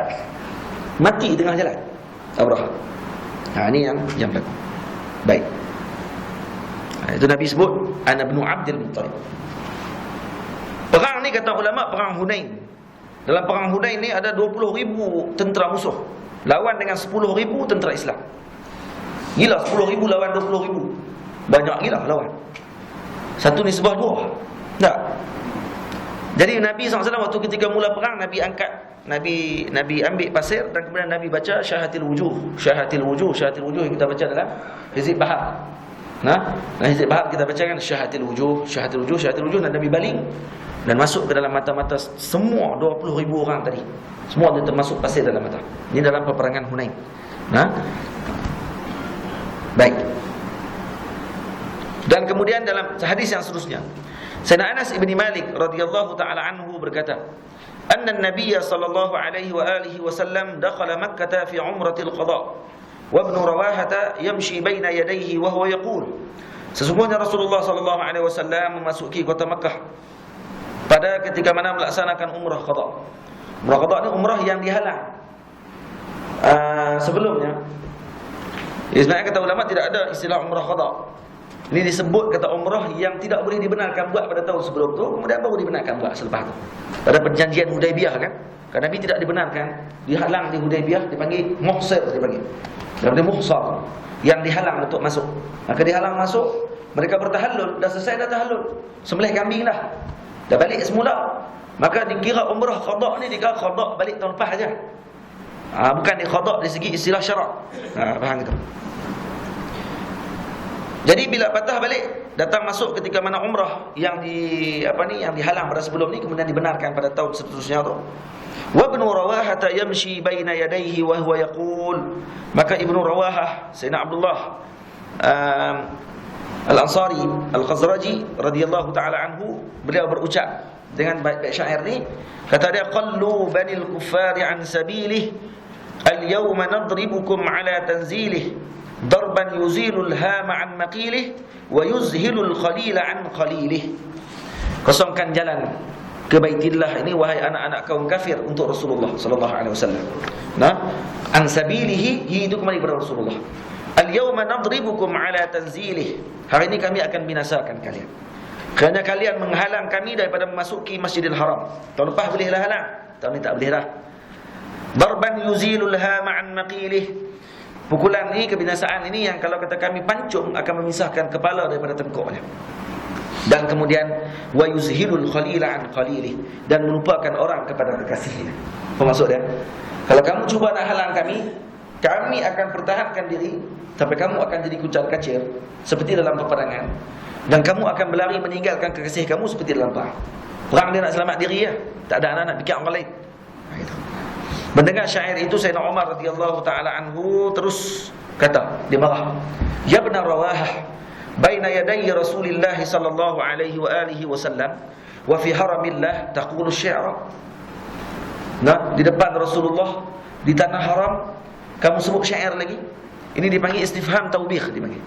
mati tengah jalan Abraham. Ini yang berlaku. Baik. Itu Nabi sebut ana ibnu Abdul Muttalib. Perang ni kata ulama, perang Hunain. Dalam perang Hunain ni ada 20,000 tentera musuh lawan dengan 10,000 tentera Islam. Gila, 10,000 lawan 20,000. Banyak gila lawan. Satu nisbah dua. Tak. Jadi Nabi SAW waktu ketika mula perang, Nabi angkat Nabi ambil pasir dan kemudian Nabi baca syahatil wujuh yang kita baca dalam Hizib Bahar. Hizib Bahar kita bacakan syahatil wujuh dan Nabi baling dan masuk ke dalam mata-mata semua 20,000 orang tadi. Semua dia termasuk pasir dalam mata. Ini dalam peperangan Hunain. Baik. Dan kemudian dalam hadis yang seterusnya, Sayyidina Anas ibn Malik radhiyallahu taala anhu berkata, "Anna an-nabiy sallallahu alaihi wa alihi wasallam dakhala Makkah fi umratil qada wa ibn Rawahah yamshi baina yadayhi wa huwa yaqul." Sesungguhnya Rasulullah sallallahu alaihi wasallam memasuki kota Makkah pada ketika mana melaksanakan umrah qada. Umrah qada ni umrah yang dihalang. Sebelumnya sebenarnya kata ulama tidak ada istilah umrah qada. Ini disebut kata umrah yang tidak boleh dibenarkan buat pada tahun sebelum tu, kemudian baru dibenarkan buat selepas tu. Pada perjanjian Hudaibiyah kan, Nabi tidak dibenarkan, dihalang di Hudaibiyah, dipanggil muhsir, dipanggil. Daripada muhsar, yang dihalang untuk masuk. Maka dihalang masuk, mereka bertahallul, dah selesai dah tahallul, sembelih kambing dah balik semula. Maka dikira umrah qada ni dikira qada balik tahun lepas aja. Bukan di qada dari segi istilah syarak. Faham gitu. Jadi bila patah balik, datang masuk ketika mana umrah yang yang dihalang pada sebelum ni kemudian dibenarkan pada tahun seterusnya tu. Wa ibn Rawahah yamshi baina yadayhi wa huwa yaqul. Maka Ibnu Rawahah, Sayyidina Abdullah Al-Ansari Al-Khazraji radhiyallahu taala anhu, beliau berucap dengan bait syair ni, kata dia, qallu banil kuffari an sabilih al-yawma nadribukum ala tanzilih darban yuzilul hama an maqilih wa yuzhilul khalila an qalilih. Kosongkan jalan ke Baitillah ini wahai anak-anak kaum kafir untuk Rasulullah sallallahu alaihi wasallam. An sabilihi, itu kembali kepada Rasulullah. Al-yawma nadribukum ala tanzilih. Hari ini kami akan binasakan kalian kerana kalian menghalang kami daripada memasuki Masjidil Haram. Tahun lepas bolehlah halang, tahun ini tak boleh dah. Darban yuzilul hama an maqilih. Pukulan ini, kebinasaan ini yang kalau kata kami pancung akan memisahkan kepala daripada tengkuknya. Dan kemudian wa yuzhilul khalila an qalilih, dan melupakan orang kepada kekasihnya. Apa maksud dia? Kalau kamu cuba nak halang kami akan pertahankan diri sampai kamu akan jadi kucar-kacir seperti dalam peperangan, dan kamu akan berlari meninggalkan kekasih kamu seperti dalam perang. Perang dia nak selamat diri ya, tak ada anak nak fikir orang lain. Gitu. Mendengar syair itu, Sayyidina Umar radhiyallahu taala anhu terus kata, dia marah, "Ya ibn Rawahah, baina yaday Rasulillah sallallahu alaihi wa alihi wasallam wa fi haramillah taqulu syi'ra." Di depan Rasulullah di tanah haram kamu sebut syair lagi. Ini dipanggil istifham taubih, dipanggil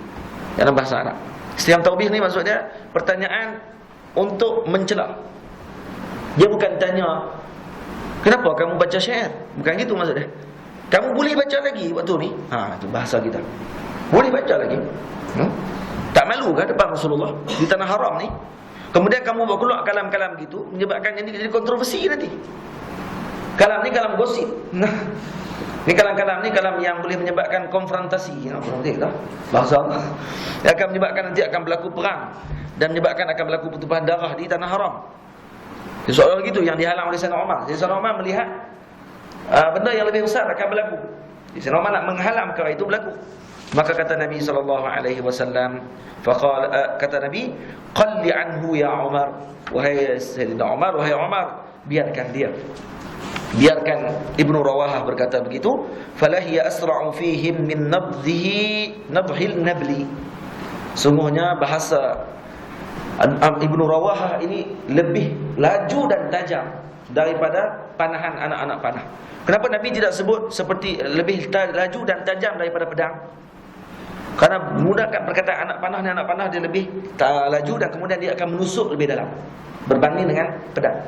dalam bahasa Arab. Istifham taubih ni maksudnya pertanyaan untuk mencela. Dia bukan tanya kenapa kamu baca syair, bukan gitu maksudnya. Kamu boleh baca lagi waktu ni? Itu bahasa kita. Boleh baca lagi? Tak malu kan depan Rasulullah di tanah haram ni? Kemudian kamu bawa keluar kalam-kalam gitu, menyebabkan jadi kontroversi nanti. Kalam ni kalam gosip. Ni kalam-kalam ni kalam yang boleh menyebabkan konfrontasi. Bahasa Allah yang akan menyebabkan nanti akan berlaku perang dan menyebabkan akan berlaku pertumpahan darah di tanah haram. Soal gitu yang dihalang oleh Sayyidina Umar. Sayyidina Umar melihat benda yang lebih besar akan berlaku. Sayyidina Umar nak menghalang perkara itu berlaku. Maka kata Nabi sallallahu alaihi wasallam, kata Nabi, "Qalli anhu ya Umar." Wahai Sayyidina Umar, wahai Umar, biarkan dia. Biarkan. Ibnu Rawahah berkata begitu, "Falahiya asra'u fihim min nabhil nabli." Sungguhnya bahasa Ibnu Rawahah ini lebih laju dan tajam daripada panahan anak-anak panah. Kenapa Nabi tidak sebut seperti lebih laju dan tajam daripada pedang? Karena menggunakan perkataan anak panah dia lebih laju dan kemudian dia akan menusuk lebih dalam berbanding dengan pedang.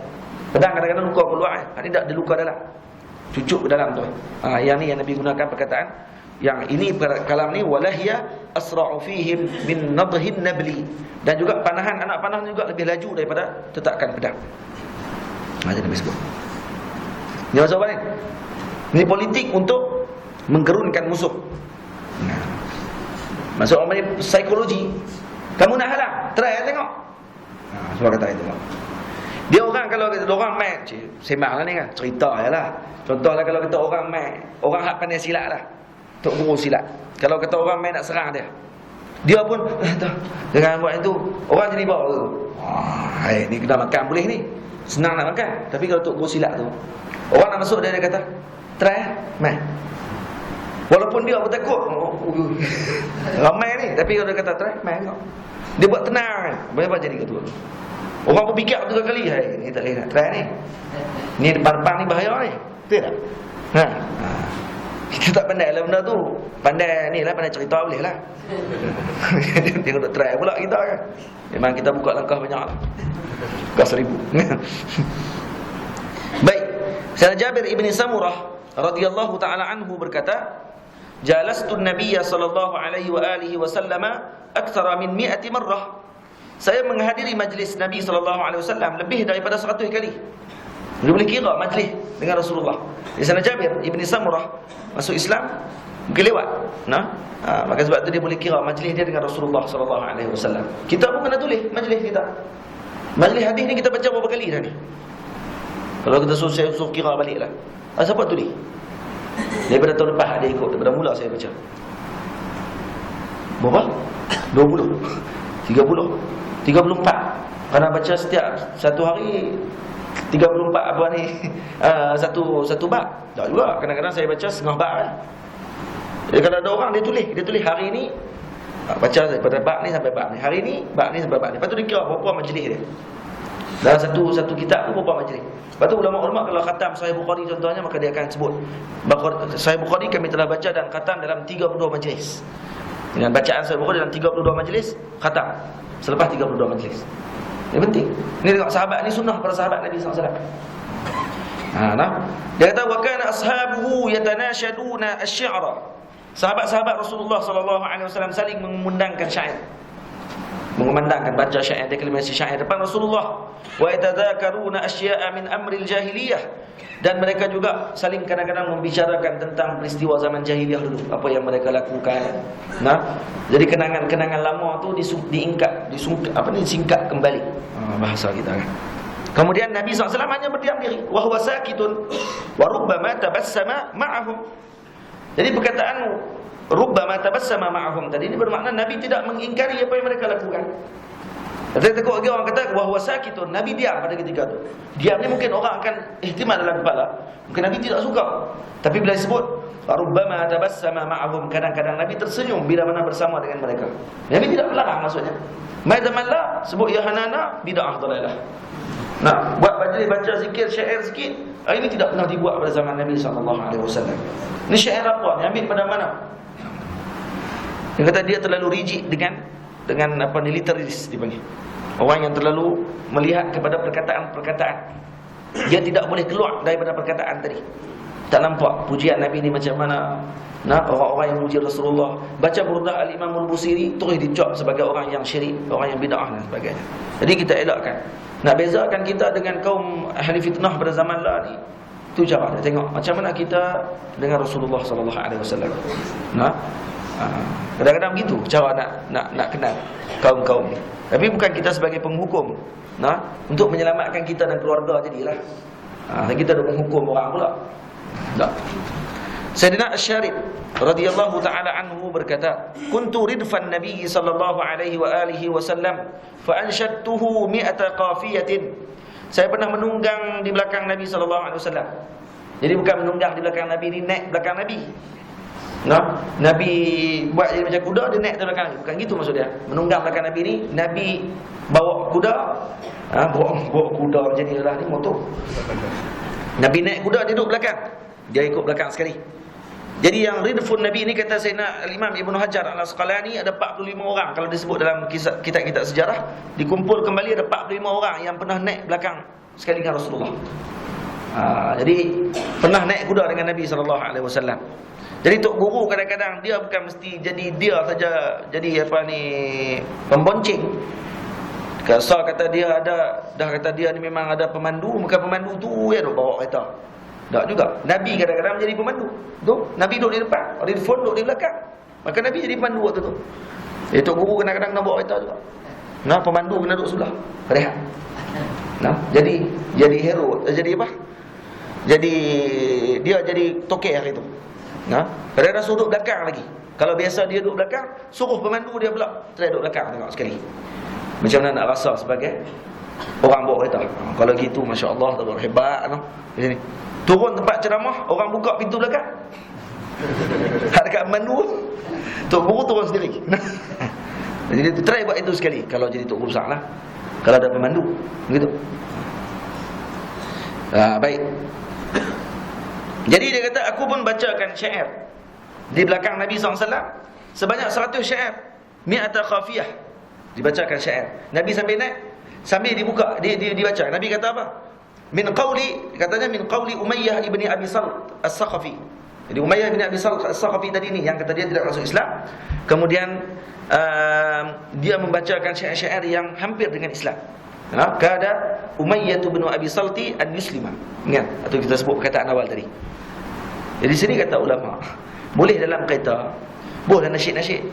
Pedang kadang-kadang luka keluar, ini tak ada luka dalam, cucuk ke dalam tu. Yang ni yang Nabi gunakan perkataan yang ini kalam ni, walahiya asra'u fihim min nadhin nabli, dan juga panahan anak panah juga lebih laju daripada tetakan pedang. Macam Nabi sebut. Ini maksud apa ni? Ini politik untuk menggerunkan musuh. Maksud orang ni psikologi. Kamu nak halang, try tengok. Sebab kata itu. Dia orang kalau kata orang mai, sembang lah ni kan, cerita jelah. Contohlah kalau kata orang mai, orang hak pandai silat lah, tok guru silat. Kalau kata orang mai nak serang dia pun dengan buat itu, orang jadi bawa tu. Ni kena makan boleh ni. Senang nak makan. Tapi kalau tok guru silat tu, orang nak masuk dia kata, try mai. Walaupun dia bertakut, ramai ni, tapi kalau dia kata try mai tengok. Dia buat tenang kan. Berapa jadi ketua tu? Orang berfikir 3 kali, ni tak boleh nak try ni. Ni depan-depan ni bahaya ni. Betul tak? Kita tak pandai lah benda tu. Pandai ni lah, pandai cerita boleh lah. Dia nak try pula kita kan. Memang kita buka langkah banyak lah. Buka 1000. Baik. Sayyidina Jabir ibn Samurah radhiyallahu ta'ala anhu berkata, Jalastu Nabiyya sallallahu alaihi wa alihi wasallama aktsara min 100 marrah. Saya menghadiri majlis Nabi sallallahu alaihi wasallam lebih daripada 100 kali. Dia boleh kira majlis dengan Rasulullah. Di sana Jabir ibn Samurah masuk Islam mungkin lewat. Maka sebab tu dia boleh kira majlis dia dengan Rasulullah sallallahu alaihi wasallam. Kita pun kena tulis majlis kita. Majlis hadis ni kita baca berapa kali dah ni? Kalau kita suruh kira baliklah. Siapa tulis? Daripada tahun lepas dia ikut, daripada mula saya baca. Berapa? 20, 30, 34. Kerana baca setiap satu hari 34 apa ni, satu bab. Tak juga, kadang-kadang saya baca setengah bab kan. Jadi kalau ada orang dia tulis hari ni baca daripada bab ni sampai bab ni. Hari ni bab ni sampai bab ni. Lepas tu dia kira berapa majlis dia. Dalam satu kitab tu berapa majlis. Lepas tu ulama-ulama kalau khatam Sahih Bukhari contohnya, maka dia akan sebut Sahih Bukhari kami telah baca dan khatam dalam 32 majlis. Dengan bacaan Sahih Bukhari dalam 32 majlis, khatam selepas 32 majlis. Ini penting. Ini tengok sahabat ni sunnah para sahabat Nabi SAW. Dia kata wa kana ashabuhu yatanashaduna asy-syi'ra. Sahabat-sahabat Rasulullah SAW saling mengumandangkan syair. Mengumandangkan baca syair, deklamasi syair depan Rasulullah. Wa yatadzakaruna asya'a min amril jahiliyah. Dan mereka juga saling kadang-kadang membicarakan tentang peristiwa zaman jahiliyah dulu, apa yang mereka lakukan. Jadi kenangan-kenangan lama tu disingkat kembali. Bahasa kita kan. Kemudian Nabi SAW hanya berdiam diri. Wa huwa sakitun wa rubbama tabassama ma'ahum. Jadi perkataan rubbama tabassama ma'ahum tadi ini bermakna Nabi tidak mengingkari apa yang mereka lakukan. Tapi takut lagi orang kata wa huwa sakitun, Nabi diam pada ketika tu. Diam ni mungkin orang akan ihtimal dalam kepala, mungkin Nabi tidak suka. Tapi bila disebut rubbama tabassama ma'ahum, kadang-kadang Nabi tersenyum bila mana bersama dengan mereka. Nabi tidak melarang maksudnya. Maidamallah sebut ya hanana bid'ah dalalah. Buat majlis baca zikir syair sikit, ini tidak pernah dibuat pada zaman Nabi SAW. Ini syair apa? Ni ambil pada mana? Dia kata dia terlalu rigid dengan apa ni, literis dipanggil. Orang yang terlalu melihat kepada perkataan-perkataan. Dia tidak boleh keluar daripada perkataan tadi. Tak nampak pujian Nabi ni macam mana. Orang-orang yang muji Rasulullah baca burdah Al-Imam Al-Busiri terus dicop sebagai orang yang syirik, orang yang bid'ah dan sebagainya. Jadi kita elakkan. Nak bezakan kita dengan kaum ahli fitnah pada zaman lah ni, tu cara dia tengok macam mana kita dengan Rasulullah sallallahu alaihi wasallam. Kadang-kadang begitu cara nak kenal kaum-kaum ni. Tapi bukan kita sebagai penghukum. Untuk menyelamatkan kita dan keluarga jadilah. Kita dah menghukum orang pula. Tak. Sayyidina Asy-Syarif radhiyallahu taala anhu berkata, "Kuntu ridfan Nabi sallallahu alaihi wa alihi wasallam fa anshadtuhu 100 qafiyatin." Saya pernah menunggang di belakang Nabi sallallahu alaihi wasallam. Jadi bukan menunggang di belakang Nabi ni, naik belakang Nabi. Nabi buat jadi macam kuda, dia naik di belakang Nabi. Bukan gitu maksud dia. Menunggang belakang Nabi ni, Nabi bawa kuda, bawa kuda macam ni lah ni motor. Nabi naik kuda, dia duduk belakang. Dia ikut belakang sekali. Jadi yang ridfun Nabi ni kata Sayyidina Al-Imam Ibn Hajar Al-Asqalani ada 45 orang. Kalau disebut dalam kitab-kitab sejarah, dikumpul kembali ada 45 orang yang pernah naik belakang sekali dengan Rasulullah. Jadi pernah naik kuda dengan Nabi SAW. Jadi tok guru kadang-kadang dia bukan mesti jadi dia saja jadi pembonceng. Kalau kata dia kata dia ni memang ada pemandu, maka pemandu tu ya duk bawa kereta. Tak juga. Nabi kadang-kadang menjadi pemandu. Tu, Nabi duduk di depan, Ridfun duduk di belakang. Maka Nabi jadi pemandu waktu tu. Tok guru kadang-kadang nak bawa kereta juga. Pemandu kena duduk sebelah. Rehat. Nah, jadi hero, jadi apa? Jadi dia jadi tokeh hari itu. Nah, kadang-kadang suruh duduk belakang lagi. Kalau biasa dia duduk belakang, suruh pemandu dia pula try duduk belakang tengok sekali. Macam mana nak rasa sebagai orang bawa kereta. Kalau gitu masya-Allah tu hebat noh. Di sini. Turun tempat ceramah, orang buka pintu belakang. Hak dekat pemandu. Tok guru turun sendiri. Jadi dia try buat itu sekali kalau jadi tok guru besarlah. Kalau ada pemandu, begitu. Baik. Jadi dia kata aku pun bacakan syair di belakang Nabi SAW sebanyak 100 syair, mi'ata khafiyah, dibacakan syair. Nabi sambil naik, sambil dibuka, dibaca. Nabi kata apa? Min qawli, katanya min qawli Umayyah ibni Abi Salt As-Saqafi. Jadi Umayyah ibni Abi Salt As-Saqafi tadi ni yang kata dia tidak masuk Islam. Kemudian dia membacakan syair-syair yang hampir dengan Islam. Kada Umayyah bin Abi Salti an-Yuslima. Ingat atau kita sebut perkataan awal tadi. Jadi sini kata ulama, boleh dalam kereta, boleh nasyid-nasyid.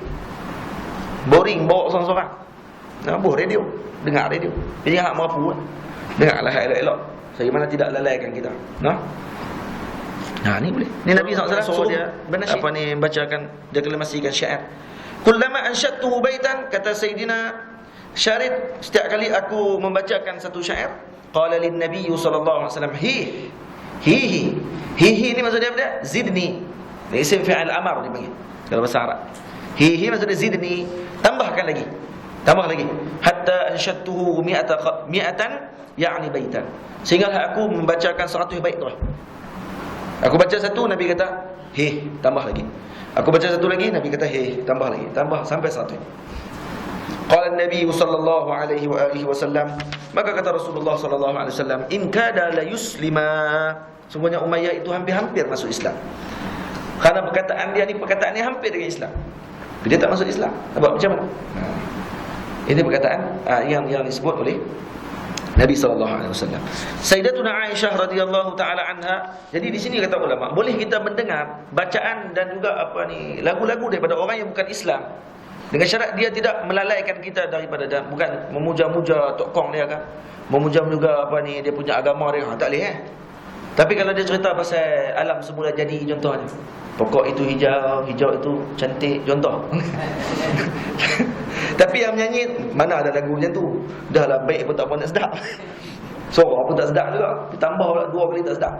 Boring bawa seorang-seorang. Boleh radio, dengar radio. Jadi hak merapu. Dengarlah elok-elok. Saya mana tidak lalaikan kita. Ni boleh. Ni Nabi SAW suruh dia bernasyid. Apa ni bacakan, deklamasikan syair. Kullama ansyadtuhu baitan, kata Sayyidina Syarid, setiap kali aku membacakan satu syair, qala lin nabiy sallallahu alaihi wasallam hi ni maksudnya apa? Zidni. Ini isim fi'il amar dipanggil dalam bahasa Arab. Hi maksudnya zidni, tambahkan lagi. Tambah lagi. Hatta ansyadtuhu mi'atan ya'ni baitan. Sehingga aku membacakan 100 bait tu. Aku baca satu, Nabi kata, tambah lagi. Aku baca satu lagi, Nabi kata, tambah lagi. Tambah sampai 100. Qala Nabi sallallahu alaihi wa alihi wasallam, maka kata Rasulullah sallallahu alaihi wasallam, in kada la yuslima, sungguhnya Umayyah itu hampir-hampir masuk Islam. Karena perkataan dia ni perkataan yang hampir dengan Islam. Dia tak masuk Islam. Nampak macam mana? Ini perkataan yang disebut oleh Nabi sallallahu alaihi wasallam. Sayyidatuna Aisyah radhiyallahu taala anha. Jadi di sini kata ulama, boleh kita mendengar bacaan dan juga lagu-lagu daripada orang yang bukan Islam. Dengan syarat dia tidak melalaikan kita daripada bukan memuja-muja tok kong dia kan. Memuja juga dia punya agama dia. Tak boleh Tapi kalau dia cerita pasal alam semula jadi contohnya. Pokok itu hijau, hijau itu cantik contoh. Tapi yang menyanyi mana ada lagu macam tu. Dah lah baik pun tak pernah sedap. Suara pun tak sedap juga. Ditambah pula 2 kali tak sedap.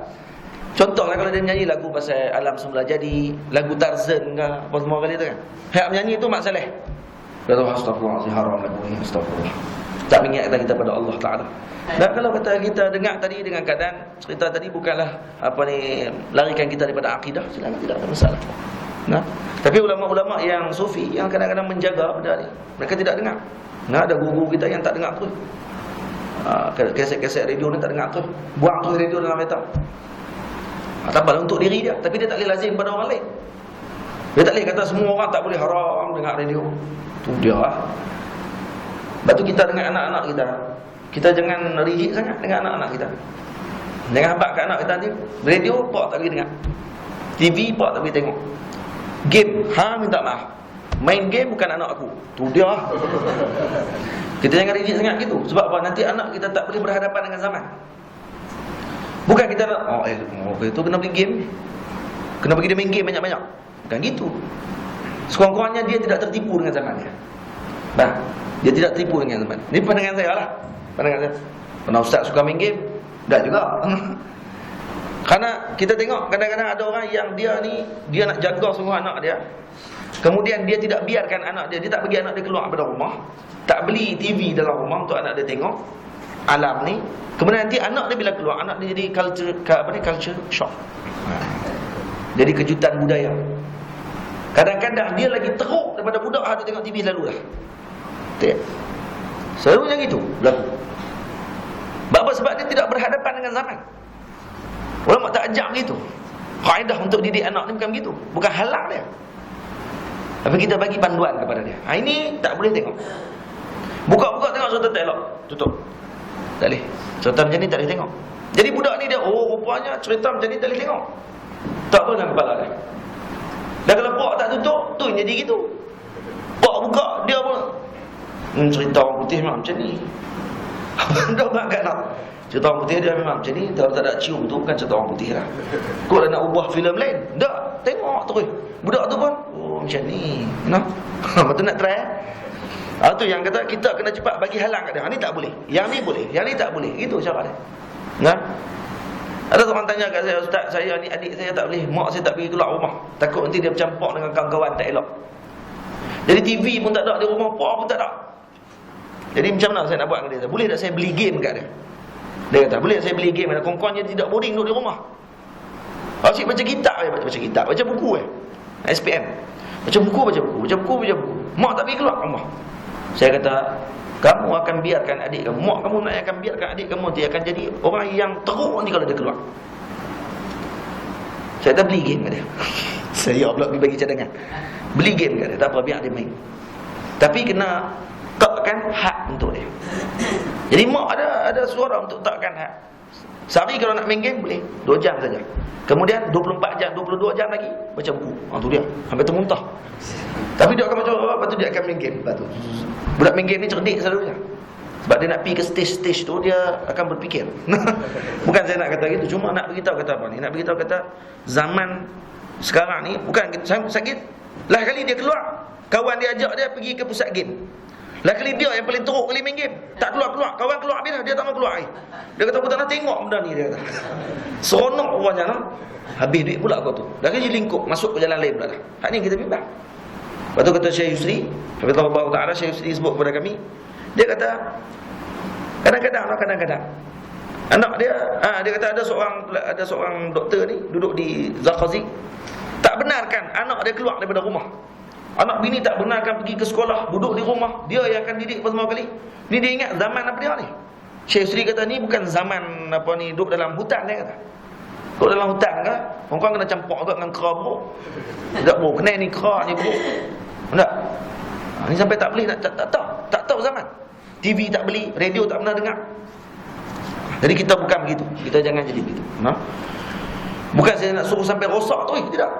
Contohlah kalau dia nyanyi lagu pasal alam semula jadi, lagu Tarzan ke apa semua kali tu kan. Hak menyanyi tu Mak Saleh. Kata astagfirullah, haram lagu ni, astagfirullah. Tak mengingatkan kita pada Allah Taala. Dan kalau kata kita dengar tadi dengan keadaan cerita tadi bukanlah larikan kita daripada akidah, silakan, tidak ada masalah. Tapi ulama-ulama yang sufi yang kadang-kadang menjaga benda ni, mereka tidak dengar. Ada guru kita yang tak dengar terus. Kaset-kaset radio ni tak dengar terus. Buang tu radio dalam kereta. Tak apa untuk diri dia, tapi dia tak boleh lazim pada orang lain. Dia tak boleh kata semua orang tak boleh haram dengar radio. Tu dia lah. Lepas tu kita dengan anak-anak kita jangan rigid sangat dengan anak-anak kita. Jangan habaq kat anak kita ni, radio pak tak boleh dengar, TV pak tak boleh tengok, game minta maaf, main game bukan anak aku. Tu dia lah. Kita jangan rigid sangat gitu. Sebab apa? Nanti anak kita tak boleh berhadapan dengan zaman. Bukan kita nak itu kena pergi game, kena pergi dia main game banyak-banyak. Bukan gitu. Sekurang-kurangnya dia tidak tertipu dengan zamannya. Dia tidak tertipu dengan zaman. Ini pandangan saya lah. Pandangan saya. Pernah ustaz suka main game? Tak juga. Karena kita tengok kadang-kadang ada orang yang dia nak jaga semua anak dia. Kemudian dia tidak biarkan anak dia tak bagi anak dia keluar daripada rumah, tak beli TV dalam rumah untuk anak dia tengok alam ni. Kemudian nanti anak dia bila keluar, anak dia jadi culture shock. Jadi kejutan budaya. Kadang-kadang dia lagi teruk daripada budak ada tengok TV selalu dah. Selalu macam itu berlaku. Sebab dia tidak berhadapan dengan zaman. Ulama tak ajak begitu. Kaedah untuk didik anak ni bukan begitu. Bukan halang dia. Tapi kita bagi panduan kepada dia. Ini tak boleh tengok. Buka-buka tengok cerita tak elok, tutup. Tak boleh. Cerita macam ni tak boleh tengok. Jadi budak ni dia, rupanya cerita macam ni tak boleh tengok. Tak tahu dalam kepala dia. Dan kalau pak tak tutup, tu yang jadi gitu. Pak buka, dia pun cerita orang putih macam ni. Dah agak nak. Cerita orang putih dia memang macam ni. Kalau tak ada cium tu bukan cerita orang putih lah. Kau dah nak ubah filem lain? Tak, tengok terus. Budak tu pun macam ni. Betul nak try? Tu yang kata kita kena cepat bagi halang kat dia. Ni tak boleh. Yang ni boleh. Yang ni tak boleh. Itu cara dia. Ada orang tanya kat saya, Ustaz, saya ni adik saya tak boleh, mak saya tak pergi keluar rumah. Takut nanti dia bercampur dengan kawan-kawan tak elok. Jadi TV pun tak ada di rumah, apa pun tak ada. Jadi macam mana saya nak buat dengan dia? Boleh tak saya beli game kat dia? Dia kata, boleh tak saya beli game? Ada kawan-kawan dia tidak boring duduk di rumah. Asyik baca kitab, baca kitab, baca buku SPM. Baca buku. Mak tak pergi keluar rumah. Saya kata, kamu akan biarkan adik kamu, mak kamu nak akan biarkan adik kamu dia akan jadi orang yang teruk ni kalau dia keluar. Saya tak beli game kat dia. Saya pula pergi bagi cadangan. Beli game kat dia, tak apa, biar dia main. Tapi kena takkan hak untuk dia. Jadi mak ada suara untuk takkan hak. Sehari kalau nak main game boleh 2 jam saja. Kemudian 24 jam, 22 jam lagi baca buku. Tu dia, sampai termuntah. Tapi dia akan baca, lepas tu dia akan main game. Lepas tu budak main game ni cerdik selalunya. Sebab dia nak pergi ke stage-stage tu, dia akan berfikir. Bukan saya nak kata gitu, cuma nak beritahu kata apa ni? Nak beritahu kata zaman sekarang ni bukan sakit. Lah kali dia keluar, kawan dia ajak dia pergi ke pusat game. Lah kali dia yang paling teruk kali main game. Tak keluar-keluar, kawan keluar habis dia tak mau keluar lagi. Dia kata, aku tak nak tengok benda ni, dia kata. Seronok rupanya no? Habis duit pula kau tu. Dah kerja lingkup, masuk ke jalan lain pula dah. Hak ni kita bimbang. Lepas tu kata Syekh Yusri, hafizahullah ta'ala, Syekh Yusri sebut kepada kami, dia kata, kadang-kadang anak dia, dia kata ada seorang doktor ni duduk di Zarqazi, tak benarkan anak dia keluar daripada rumah. Anak bini tak benarkan pergi ke sekolah, duduk di rumah, dia yang akan didik pertama kali. Ni dia ingat zaman apa dia ni? Syekh Yusri kata ni bukan zaman apa ni, duduk dalam hutan, dia kata. Duduk dalam hutan ke, orang kena campur agak dengan kera buruk. Tak buruk, kena ni kera ni buruk. Tak? Ni sampai tak boleh, tak tahu zaman. TV tak beli, radio tak pernah dengar. Jadi kita bukan begitu. Kita jangan jadi begitu. Bukan saya nak suruh sampai rosak tu, tidak.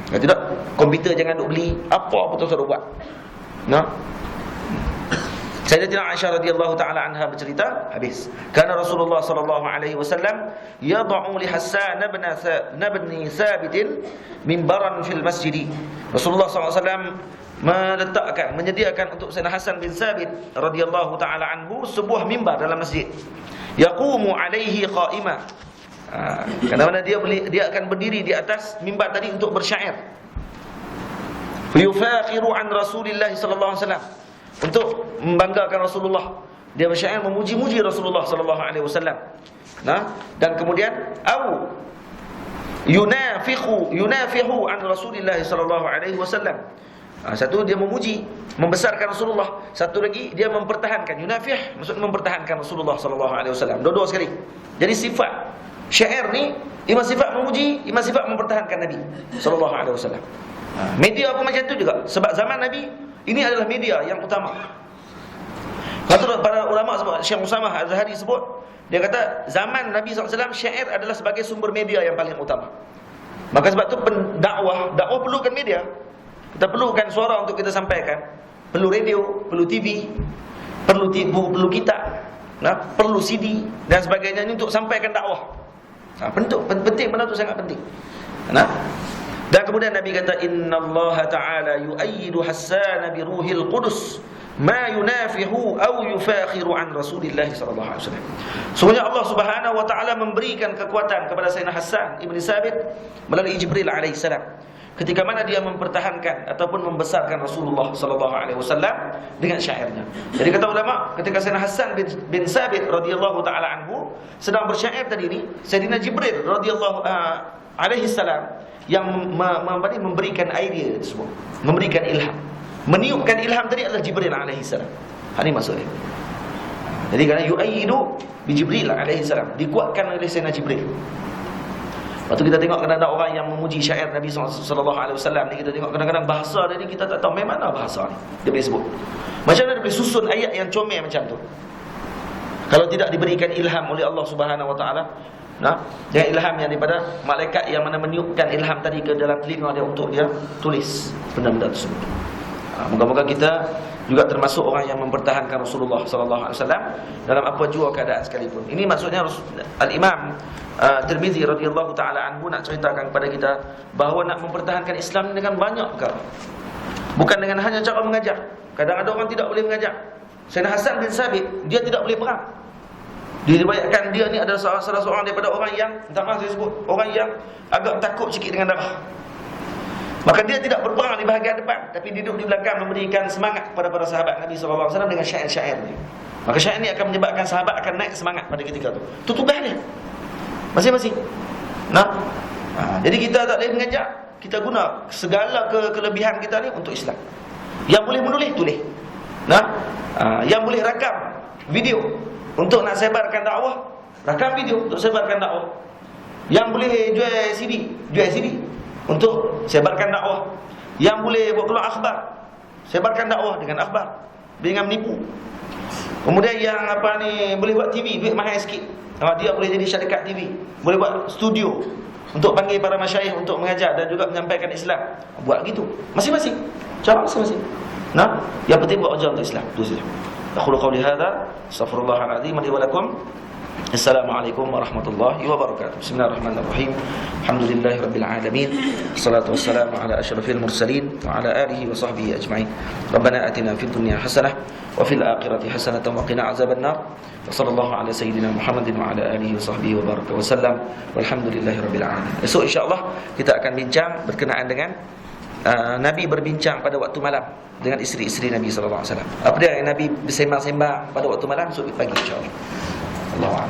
Tidak, komputer jangan duk beli, apa pun tak usah buat. Sayyidatina Aisyah radhiyallahu taala anha bercerita, habis. Kana Rasulullah sallallahu alaihi wasallam yad'u li Hassan ibn Thabit mimbaran fil masjid. Rasulullah sallallahu alaihi wasallam menyediakan untuk Sayyidina Hasan bin Thabit radhiyallahu taala anhu sebuah mimbar dalam masjid. Yaqumu alaihi qa'ima. Kadang-kadang dia akan berdiri di atas mimbar tadi untuk bersyair. Yufakhiru an Rasulillah sallallahu alaihi wasallam, untuk membanggakan Rasulullah. Dia bersyair memuji-muji Rasulullah sallallahu alaihi wasallam. Dan kemudian yunafihu an Rasulillah sallallahu alaihi wasallam. Satu, dia memuji, membesarkan Rasulullah. Satu lagi, dia mempertahankan. Yunafih maksudnya mempertahankan Rasulullah sallallahu alaihi wasallam. Dua-dua sekali. Jadi sifat syair ni imam sifat memuji, imam sifat mempertahankan Nabi sallallahu alaihi wasallam. Media pun macam tu juga. Sebab zaman Nabi ini adalah media yang utama. Kata para ulama sebut, Syekh Usamah Az-Zahari sebut, dia kata zaman Nabi SAW syair adalah sebagai sumber media yang paling utama. Maka sebab tu dakwah perlukan media. Kita perlukan suara untuk kita sampaikan. Perlu radio, perlu TV, perlu kitab, perlu CD dan sebagainya ini untuk sampaikan dakwah. Penting, benda tu sangat penting. Dan kemudian Nabi kata, innallaha ta'ala yu'ayyidu Hassan bi ruhil qudus ma yunafihu aw yufakhiru an Rasulillah sallallahu alaihi wasallam. Sungguhnya Allah Subhanahu wa taala memberikan kekuatan kepada Sayyidina Hassan ibn Thabit melalui Jibril alaihi salam, ketika mana dia mempertahankan ataupun membesarkan Rasulullah sallallahu alaihi wasallam dengan syairnya. Jadi kata ulama, ketika Sayyidina Hassan bin Thabit radhiyallahu taala anhu sedang bersyair tadi ni, Sayyidina Jibril radhiyallahu alaihi salam yang memberikan idea tersebut, memberikan ilham, meniupkan ilham tadi adalah Jibril alaihi salam. Ini maksudnya. Jadi kerana yu'ayyidu bi Jibril alaihi salam, dikuatkan oleh Sayyidina Jibril. Waktu kita tengok kadang-kadang orang yang memuji syair Nabi sallallahu alaihi wasallam ni, kita tengok kadang-kadang bahasa dia ni kita tak tahu memang mana bahasa ni. Dia boleh sebut. Macam mana dia boleh susun ayat yang comel macam tu? Kalau tidak diberikan ilham oleh Allah Subhanahu wa taala, dengan ilham yang daripada malaikat yang mana meniupkan ilham tadi ke dalam telinga dia untuk dia tulis benda-benda tersebut. Moga-moga kita juga termasuk orang yang mempertahankan Rasulullah sallallahu alaihi wasallam dalam apa jua keadaan sekalipun. Ini maksudnya Al-Imam Tirmizi radhiyallahu taala anhu nak ceritakan kepada kita bahawa nak mempertahankan Islam dengan banyak perkara. Bukan dengan hanya cara mengajar. Kadang ada orang tidak boleh mengajar. Sayyidina Hasan bin Sabit, dia tidak boleh perang. Diriwayatkan dia ni adalah salah seorang daripada orang yang, minta maaf saya sebut, orang yang agak takut sikit dengan darah. Maka dia tidak berperang di bahagian depan, tapi duduk di belakang memberikan semangat kepada para sahabat Nabi SAW dengan syair-syair ni. Maka syair ni akan menyebabkan sahabat akan naik semangat pada ketika itu. Itu tugas dia masing-masing. Jadi kita tak boleh mengajar. Kita guna segala kelebihan kita ni untuk Islam. Yang boleh menulis, tulis. Yang boleh rakam video untuk nak sebarkan dakwah, rakam video untuk sebarkan dakwah. Yang boleh jual CD untuk sebarkan dakwah. Yang boleh buat keluar akhbar, sebarkan dakwah dengan akhbar, dengan menipu. Kemudian yang boleh buat TV, duit mahal sikit. Dia boleh jadi syarikat TV, boleh buat studio untuk panggil para masyayikh untuk mengajar dan juga menyampaikan Islam. Buat gitu, masing-masing, cara masing-masing. Yang penting buat ujian untuk Islam. Itu saja. Aqulu qawli hadza, astaghfirullahal azim li wa lakum. Assalamualaikum warahmatullahi wabarakatuh. Bismillahirrahmanirrahim. Alhamdulillahirabbil alamin. Wassalatu wassalamu ala asyrafil mursalin wa ala alihi wa sahbihi ajma'in. Rabbana atina fid dunya hasanah wa fil akhirati hasanatan wa qina azabannar. Wassallallahu ala sayyidina Muhammadin wa ala alihi wa sahbihi wa baraka wasallam. Walhamdulillahirabbil alamin. Esok insya-Allah kita akan bincang berkenaan dengan Nabi berbincang pada waktu malam dengan isteri-isteri Nabi sallallahu alaihi wasallam. Apa dia yang Nabi bersembang-sembang pada waktu malam, esok pagi insya-Allah. Allah